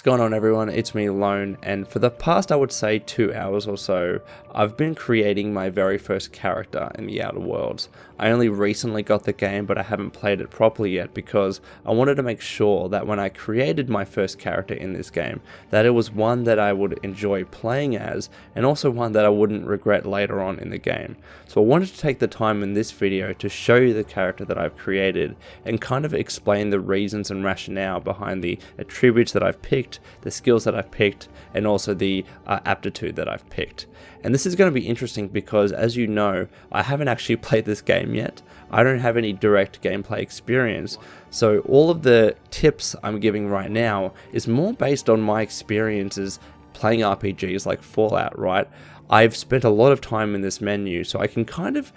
What's going on, everyone? It's me, Lone, and for the past, I would say 2 hours or so, I've been creating my very first character in the Outer Worlds. I only recently got the game, but I haven't played it properly yet because I wanted to make sure that when I created my first character in this game, that it was one that I would enjoy playing as, and also one that I wouldn't regret later on in the game. So I wanted to take the time in this video to show you the character that I've created, and kind of explain the reasons and rationale behind the attributes that I've picked, the skills that I've picked, and also the aptitude that I've picked. And this is going to be interesting because, as you know, I haven't actually played this game yet. I don't have any direct gameplay experience, so all of the tips I'm giving right now is more based on my experiences playing RPGs like Fallout, right? I've spent a lot of time in this menu, so I can kind of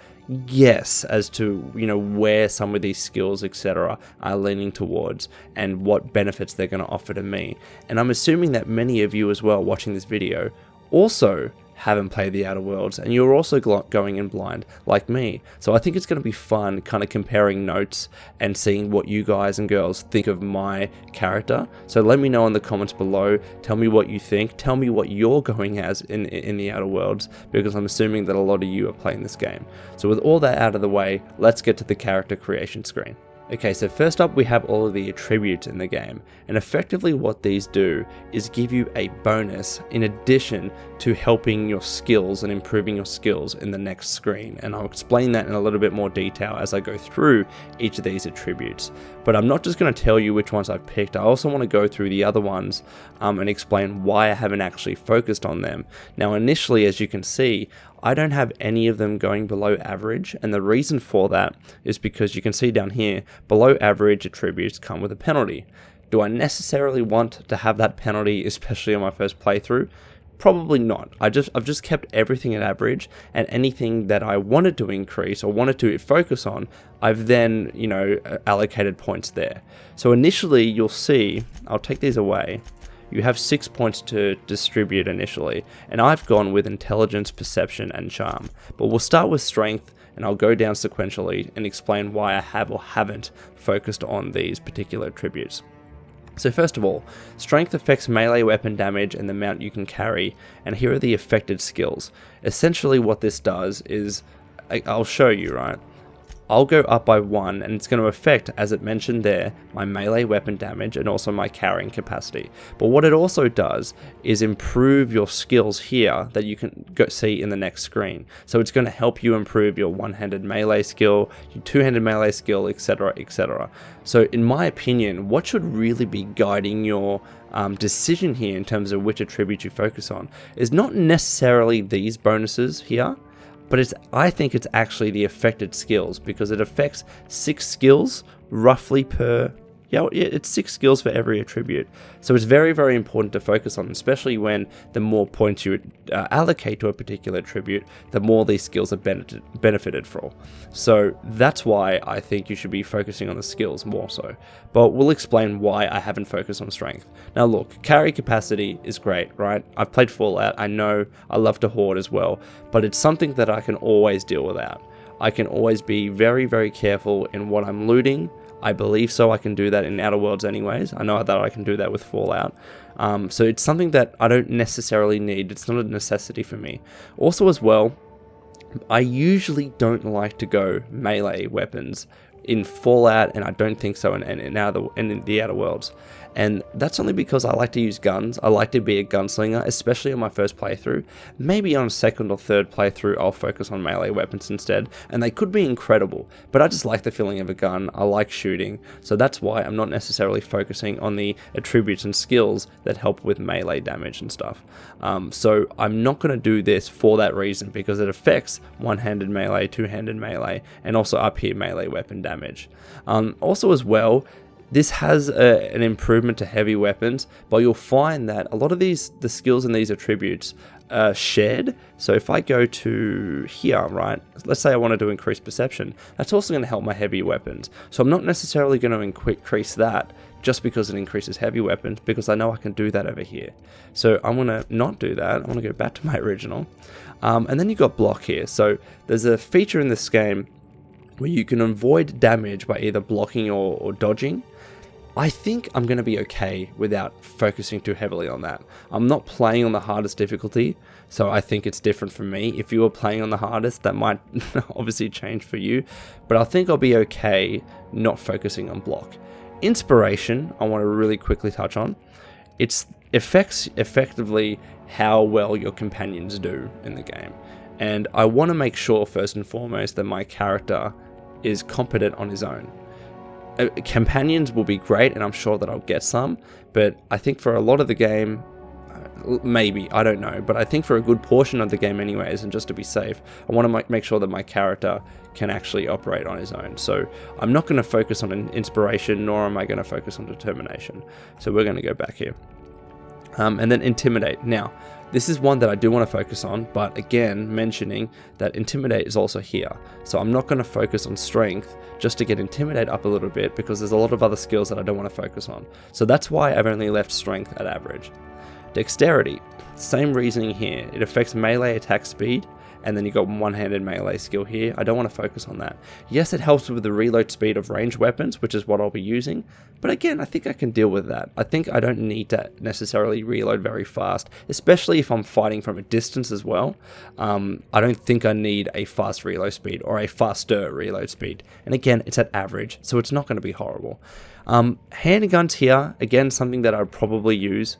guess as to, where some of these skills, etc., are leaning towards and what benefits they're going to offer to me. And I'm assuming that many of you as well watching this video also haven't played the Outer Worlds, and you're also going in blind like me. So I think it's going to be fun kind of comparing notes and seeing what you guys and girls think of my character. So let me know in the comments below, tell me what you think, tell me what you're going as in the Outer Worlds, because I'm assuming that a lot of you are playing this game. So with all that out of the way, let's get to the character creation screen. Okay, so first up we have all of the attributes in the game, and effectively what these do is give you a bonus in addition to helping your skills and improving your skills in the next screen, and I'll explain that in a little bit more detail as I go through each of these attributes. But I'm not just going to tell you which ones I've picked, I also want to go through the other ones and explain why I haven't actually focused on them. Now initially, as you can see, I don't have any of them going below average, and the reason for that is because you can see down here, below average attributes come with a penalty. Do I necessarily want to have that penalty, especially on my first playthrough? Probably not. I've just kept everything at average, and anything that I wanted to increase or wanted to focus on, I've then, allocated points there. So initially you'll see, I'll take these away, you have 6 points to distribute initially, and I've gone with intelligence, perception, and charm. But we'll start with strength, and I'll go down sequentially and explain why I have or haven't focused on these particular attributes. So first of all, strength affects melee weapon damage and the amount you can carry, and here are the affected skills. Essentially what this does is, I'll show you, right? I'll go up by 1, and it's going to affect, as it mentioned there, my melee weapon damage and also my carrying capacity. But what it also does is improve your skills here that you can see in the next screen. So it's going to help you improve your one-handed melee skill, your two-handed melee skill, etc, etc. So in my opinion, what should really be guiding your decision here in terms of which attribute you focus on is not necessarily these bonuses here, but I think it's actually the affected skills, because it affects 6 skills roughly per, it's 6 skills for every attribute. So it's very, very important to focus on, especially when the more points you allocate to a particular attribute, the more these skills are benefited from. So that's why I think you should be focusing on the skills more so. But we'll explain why I haven't focused on strength. Now look, carry capacity is great, right? I've played Fallout, I know I love to hoard as well, but it's something that I can always deal without. I can always be very, very careful in what I'm looting. I believe so I can do that in Outer Worlds anyways. I know that I can do that with Fallout. So it's something that I don't necessarily need. It's not a necessity for me. Also as well, I usually don't like to go melee weapons in Fallout, and I don't think so in the Outer Worlds. And that's only because I like to use guns. I like to be a gunslinger, especially on my first playthrough. Maybe on a second or third playthrough, I'll focus on melee weapons instead, and they could be incredible, but I just like the feeling of a gun. I like shooting, so that's why I'm not necessarily focusing on the attributes and skills that help with melee damage and stuff. So I'm not going to do this for that reason, because it affects one-handed melee, two-handed melee, and also up here melee weapon damage. Also as well, this has an improvement to heavy weapons, but you'll find that a lot of the skills in these attributes are shared. So if I go to here, right, let's say I wanted to increase perception, that's also going to help my heavy weapons. So I'm not necessarily going to increase that just because it increases heavy weapons, because I know I can do that over here. So I'm going to not do that. I want to go back to my original. And then you've got block here. So there's a feature in this game where you can avoid damage by either blocking or dodging. I think I'm going to be okay without focusing too heavily on that. I'm not playing on the hardest difficulty, so I think it's different for me. If you were playing on the hardest, that might obviously change for you, but I think I'll be okay not focusing on block. Inspiration, I want to really quickly touch on. It affects effectively how well your companions do in the game. And I want to make sure first and foremost that my character is competent on his own. Companions will be great, and I'm sure that I'll get some, but I think for a lot of the game, maybe, I don't know, but I think for a good portion of the game anyways, and just to be safe, I want to make sure that my character can actually operate on his own. So I'm not going to focus on an inspiration, nor am I going to focus on determination. So we're going to go back here. And then intimidate. Now, this is one that I do want to focus on, but again, mentioning that intimidate is also here. So I'm not going to focus on strength just to get intimidate up a little bit, because there's a lot of other skills that I don't want to focus on. So that's why I've only left strength at average. Dexterity, same reasoning here. It affects melee attack speed, and then you got one-handed melee skill here. I don't want to focus on that. Yes, it helps with the reload speed of ranged weapons, which is what I'll be using, but again, I think I can deal with that. I think I don't need to necessarily reload very fast, especially if I'm fighting from a distance as well. I don't think I need a fast reload speed or a faster reload speed. And again, it's at average, so it's not going to be horrible. Handguns here, again, something that I'd probably use,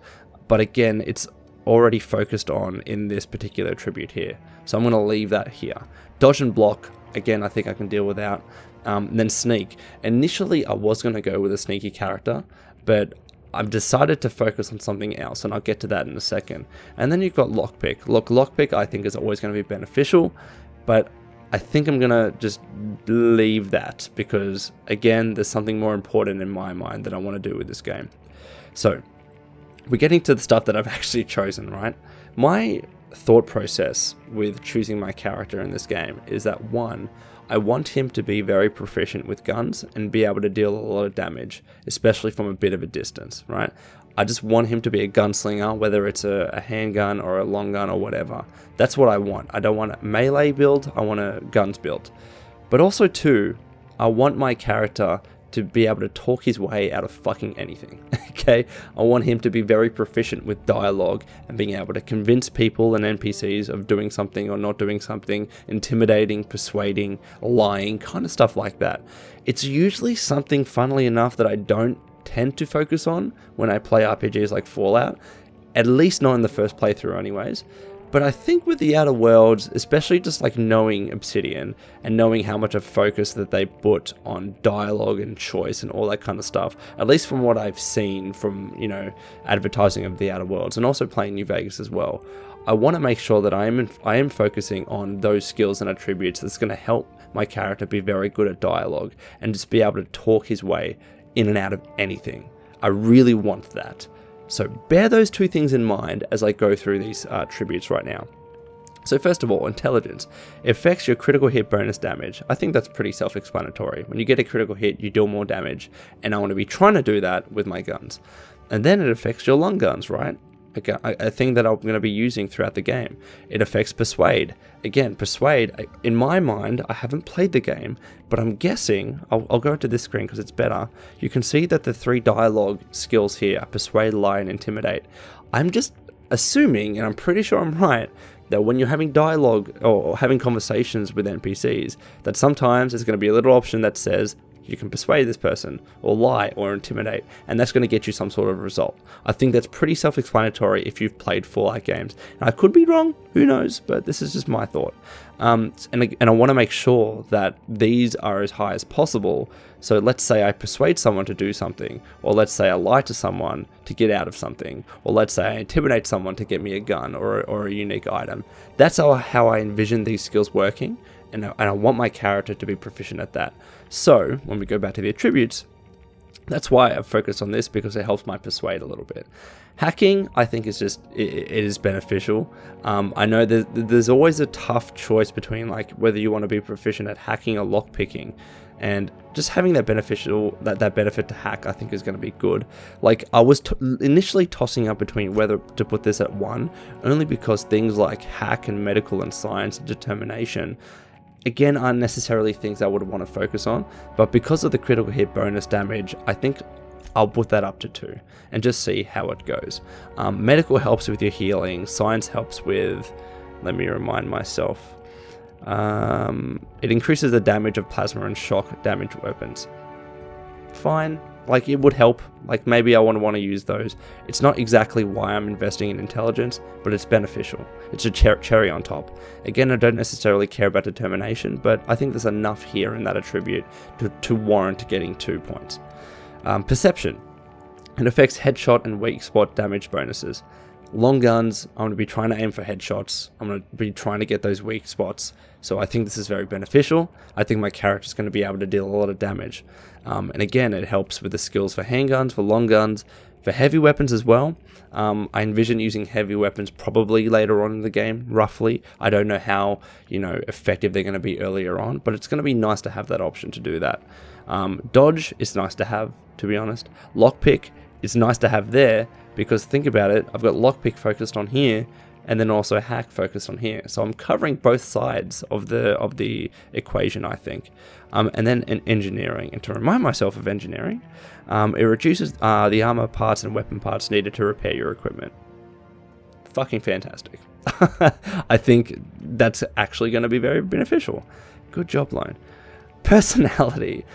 but again, it's already focused on in this particular attribute here. So I'm going to leave that here. Dodge and block, again, I think I can deal without. And then sneak. Initially, I was going to go with a sneaky character, but I've decided to focus on something else, and I'll get to that in a second. And then you've got lockpick. Lockpick I think is always going to be beneficial, but I think I'm going to just leave that because, again, there's something more important in my mind that I want to do with this game. So, we're getting to the stuff that I've actually chosen, right? My thought process with choosing my character in this game is that, one, I want him to be very proficient with guns and be able to deal a lot of damage, especially from a bit of a distance, right? I just want him to be a gunslinger, whether it's a handgun or a long gun or whatever. That's what I want. I don't want a melee build, I want a guns build. But also, too, I want my character to be able to talk his way out of fucking anything, okay? I want him to be very proficient with dialogue and being able to convince people and NPCs of doing something or not doing something, intimidating, persuading, lying, kind of stuff like that. It's usually something, funnily enough, that I don't tend to focus on when I play RPGs like Fallout, at least not in the first playthrough anyways. But I think with the Outer Worlds, especially just like knowing Obsidian and knowing how much of focus that they put on dialogue and choice and all that kind of stuff, at least from what I've seen from, you know, advertising of the Outer Worlds and also playing New Vegas as well, I want to make sure that I am focusing on those skills and attributes that's going to help my character be very good at dialogue and just be able to talk his way in and out of anything. I really want that. So bear those two things in mind as I go through these attributes right now. So first of all, intelligence. It affects your critical hit bonus damage. I think that's pretty self-explanatory. When you get a critical hit, you deal more damage, and I want to be trying to do that with my guns. And then it affects your long guns, right? A thing that I'm going to be using throughout the game. It affects Persuade. Again, Persuade, in my mind, I haven't played the game, but I'm guessing, I'll go to this screen because it's better. You can see that the 3 dialogue skills here are Persuade, Lie, and Intimidate. I'm just assuming, and I'm pretty sure I'm right, that when you're having dialogue or having conversations with NPCs, that sometimes there's going to be a little option that says, you can persuade this person, or lie, or intimidate, and that's going to get you some sort of result. I think that's pretty self-explanatory if you've played Fallout games. And I could be wrong, who knows, but this is just my thought. And I want to make sure that these are as high as possible. So let's say I persuade someone to do something, or let's say I lie to someone to get out of something, or let's say I intimidate someone to get me a gun or a unique item. That's how I envision these skills working. And I want my character to be proficient at that. So, when we go back to the attributes, that's why I've focused on this, because it helps my persuade a little bit. Hacking, I think, is just, it is beneficial. I know that there's always a tough choice between like whether you want to be proficient at hacking or lockpicking. And just having that that benefit to hack, I think, is going to be good. Like, I was initially tossing up between whether to put this at 1, only because things like hack and medical and science and determination, again, aren't necessarily things I would want to focus on, but because of the critical hit bonus damage, I think I'll put that up to 2 and just see how it goes. Medical helps with your healing. Science helps with, let me remind myself, it increases the damage of plasma and shock damage weapons. Fine, like it would help, like maybe I want to use those. It's not exactly why I'm investing in intelligence, but it's beneficial. It's a cherry on top. Again, I don't necessarily care about determination, but I think there's enough here in that attribute to warrant getting 2 points. Perception. It affects headshot and weak spot damage bonuses. Long guns, I'm going to be trying to aim for headshots. I'm going to be trying to get those weak spots. So I think this is very beneficial. I think my character's going to be able to deal a lot of damage. And again, it helps with the skills for handguns, for long guns, for heavy weapons as well. I envision using heavy weapons probably later on in the game, roughly. I don't know how, effective they're going to be earlier on, but it's going to be nice to have that option to do that. Dodge is nice to have, to be honest. Lockpick is nice to have there, because think about it, I've got lockpick focused on here, and then also hack focused on here. So I'm covering both sides of the equation, I think. And then in engineering, and to remind myself of engineering, it reduces the armor parts and weapon parts needed to repair your equipment. Fucking fantastic. I think that's actually going to be very beneficial. Good job, Lone. Personality.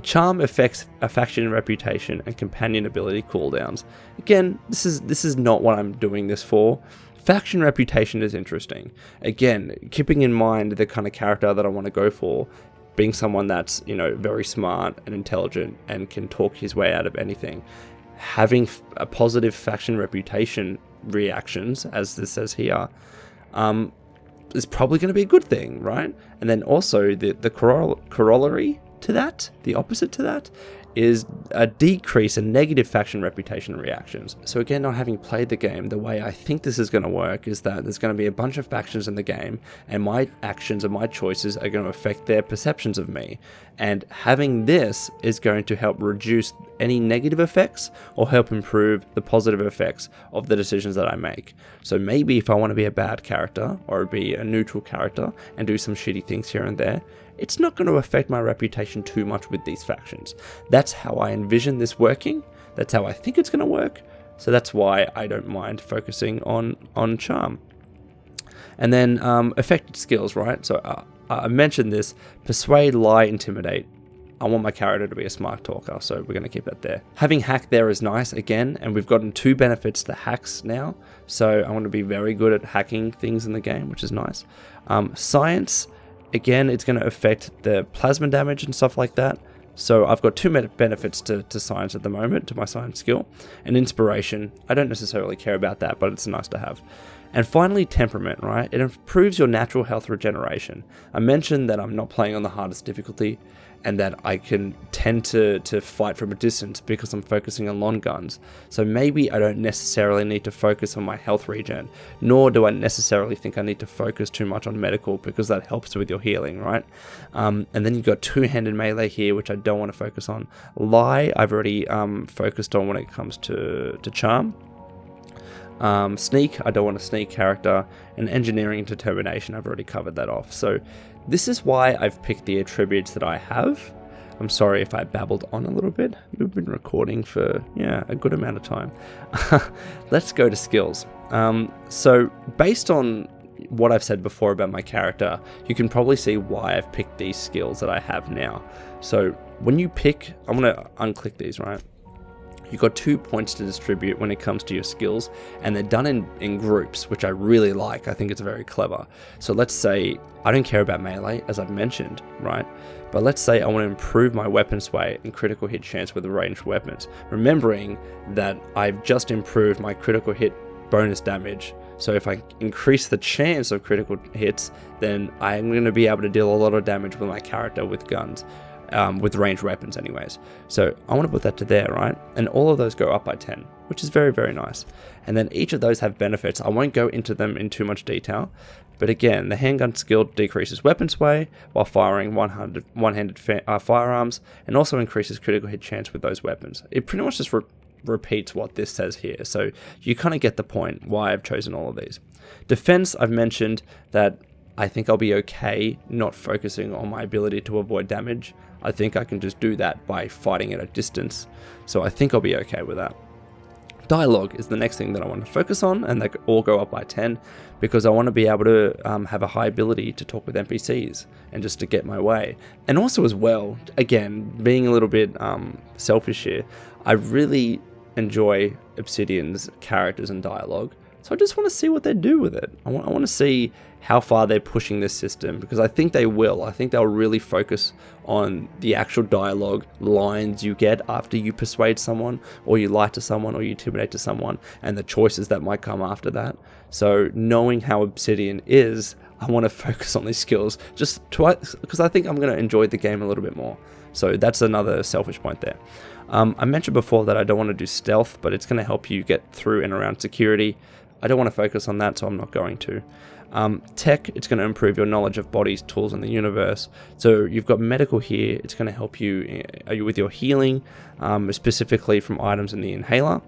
Charm affects a faction reputation and companion ability cooldowns. Again, this is not what I'm doing this for. Faction reputation is interesting. Again, keeping in mind the kind of character that I want to go for, being someone that's, very smart and intelligent and can talk his way out of anything. Having a positive faction reputation reactions, as this says here, is probably going to be a good thing, right? And then also the corollary to that, the opposite to that, is a decrease in negative faction reputation reactions. So again, not having played the game, the way I think this is going to work is that there's going to be a bunch of factions in the game, and my actions and my choices are going to affect their perceptions of me. And having this is going to help reduce any negative effects or help improve the positive effects of the decisions that I make. So maybe if I want to be a bad character or be a neutral character and do some shitty things here and there, it's not going to affect my reputation too much with these factions. That's how I envision this working. That's how I think it's going to work. So that's why I don't mind focusing on charm. And then affected skills, right? So I mentioned this: persuade, lie, intimidate. I want my character to be a smart talker, so we're going to keep that there. Having hack there is nice again, and we've gotten 2 benefits to hacks now. So I want to be very good at hacking things in the game, which is nice. Science. Again, it's going to affect the plasma damage and stuff like that. So I've got 2 benefits to science at the moment, to my science skill. And inspiration, I don't necessarily care about that, but it's nice to have. And finally, temperament, right? It improves your natural health regeneration. I mentioned that I'm not playing on the hardest difficulty, and that I can tend to fight from a distance because I'm focusing on long guns. So maybe I don't necessarily need to focus on my health regen, nor do I necessarily think I need to focus too much on medical, because that helps with your healing, right? And then you've got 2-handed melee here, which I don't want to focus on. Lie, I've already focused on when it comes to charm. Sneak, I don't want a sneak character, and engineering and determination, I've already covered that off. So this is why I've picked the attributes that I have. I'm sorry if I babbled on a little bit. We've been recording for, a good amount of time. Let's go to skills. So based on what I've said before about my character, you can probably see why I've picked these skills that I have now. So when you pick, I'm going to unclick these, right? You've got 2 points to distribute when it comes to your skills, and they're done in groups, which I really like. I think it's very clever. So let's say I don't care about melee, as I've mentioned, right? But let's say I want to improve my weapon sway and critical hit chance with ranged weapons, remembering that I've just improved my critical hit bonus damage. So if I increase the chance of critical hits, then I'm going to be able to deal a lot of damage with my character with guns. With ranged weapons anyways. So I want to put that to there, right? And all of those go up by 10, which is very, very nice. And then each of those have benefits. I won't go into them in too much detail, but again, the handgun skill decreases weapon sway while firing one-handed firearms, and also increases critical hit chance with those weapons. It pretty much just repeats what this says here, so you kind of get the point why I've chosen all of these. Defense, I've mentioned that I think I'll be okay not focusing on my ability to avoid damage. I think I can just do that by fighting at a distance. So I think I'll be okay with that. Dialogue is the next thing that I want to focus on, and they all go up by 10 because I want to be able to have a high ability to talk with NPCs and just to get my way. And also as well, again, being a little bit selfish here, I really enjoy Obsidian's characters and dialogue. So I just want to see what they do with it. I want to see how far they're pushing this system, because I think they will. I think they'll really focus on the actual dialogue lines you get after you persuade someone, or you lie to someone, or you intimidate to someone, and the choices that might come after that. So knowing how Obsidian is, I want to focus on these skills just because I think I'm going to enjoy the game a little bit more. So that's another selfish point there. I mentioned before that I don't want to do stealth, but it's going to help you get through and around security. I don't want to focus on that, so I'm not going to. Tech, it's going to improve your knowledge of bodies, tools, and the universe. So you've got medical here. It's going to help you with your healing, specifically from items in the inhaler.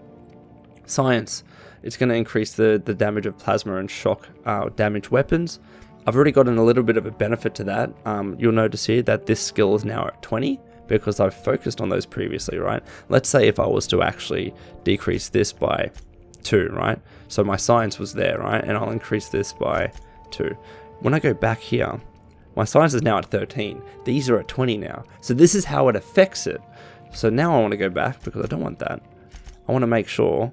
Science, it's going to increase the damage of plasma and shock damage weapons. I've already gotten a little bit of a benefit to that. You'll notice here that this skill is now at 20 because I've focused on those previously, right? Let's say if I was to actually decrease this by 2, right? So my science was there, right? And I'll increase this by 2. When I go back here, my science is now at 13. These are at 20 now. So this is how it affects it. So now I want to go back because I don't want that. I want to make sure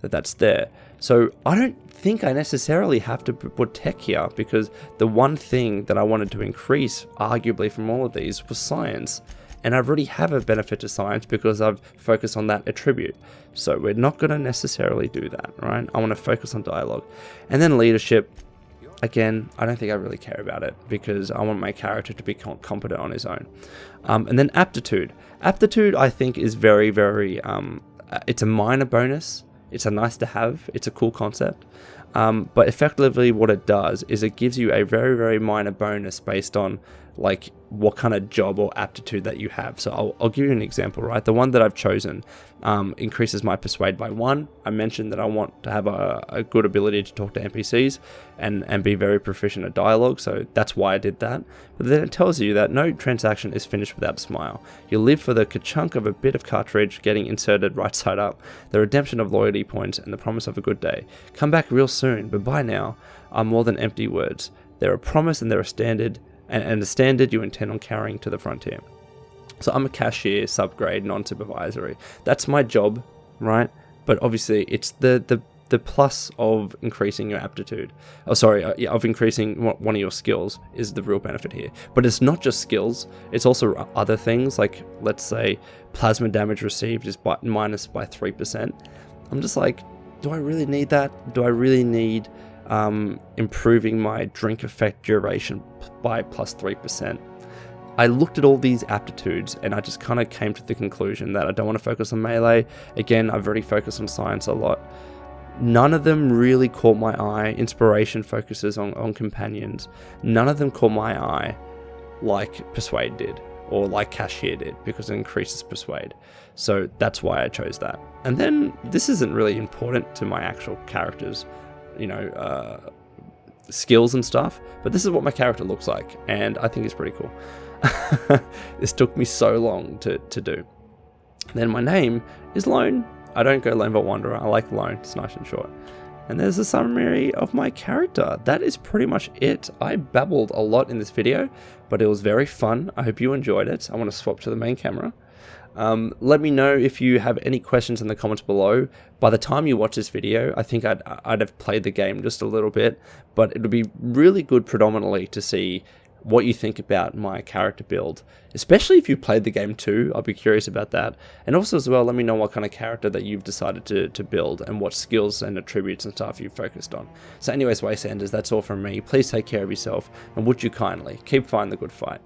that that's there. So I don't think I necessarily have to put tech here, because the one thing that I wanted to increase, arguably from all of these, was science. And I already have a benefit to science because I've focused on that attribute. So we're not going to necessarily do that, right? I want to focus on dialogue. And then leadership, again, I don't think I really care about it because I want my character to be competent on his own. And then aptitude. Aptitude, I think, is very, very, it's a minor bonus. It's a nice to have. It's a cool concept. But effectively what it does is it gives you a very, very minor bonus based on like what kind of job or aptitude that you have. So I'll give you an example, right? The one that I've chosen increases my persuade by 1. I mentioned that I want to have a good ability to talk to NPCs and be very proficient at dialogue. So that's why I did that. But then it tells you that no transaction is finished without a smile. You live for the ka-chunk of a bit of cartridge getting inserted right side up, the redemption of loyalty points, and the promise of a good day. Come back real soon, but by now are more than empty words. They're a promise and they're a standard, and a standard you intend on carrying to the frontier. So I'm a cashier, subgrade, non-supervisory. That's my job, right? But obviously it's the plus of increasing your aptitude. Of increasing one of your skills is the real benefit here. But it's not just skills, it's also other things, like let's say plasma damage received is minus by 3%. I'm just like, do I really need that? Do I really need improving my drink effect duration by plus 3%? I looked at all these aptitudes and I just kind of came to the conclusion that I don't want to focus on melee. Again, I've already focused on science a lot. None of them really caught my eye. Inspiration focuses on companions. None of them caught my eye like Persuade did, or like Cashier did, because it increases Persuade. So that's why I chose that. And then this isn't really important to my actual characters, skills and stuff, but this is what my character looks like, and I think it's pretty cool. This took me so long to do. Then my name is Lone. I don't go Lone but Wanderer. I like Lone. It's nice and short. And there's a summary of my character. That is pretty much it. I babbled a lot in this video, but it was very fun. I hope you enjoyed it. I want to swap to the main camera. Let me know if you have any questions in the comments below. By the time you watch this video, I think I'd have played the game just a little bit, but it would be really good predominantly to see what you think about my character build, especially if you played the game too. I'll be curious about that. And also as well, let me know what kind of character that you've decided to build and what skills and attributes and stuff you've focused on. So anyways, Wastelanders, that's all from me. Please take care of yourself, and would you kindly keep fighting the good fight.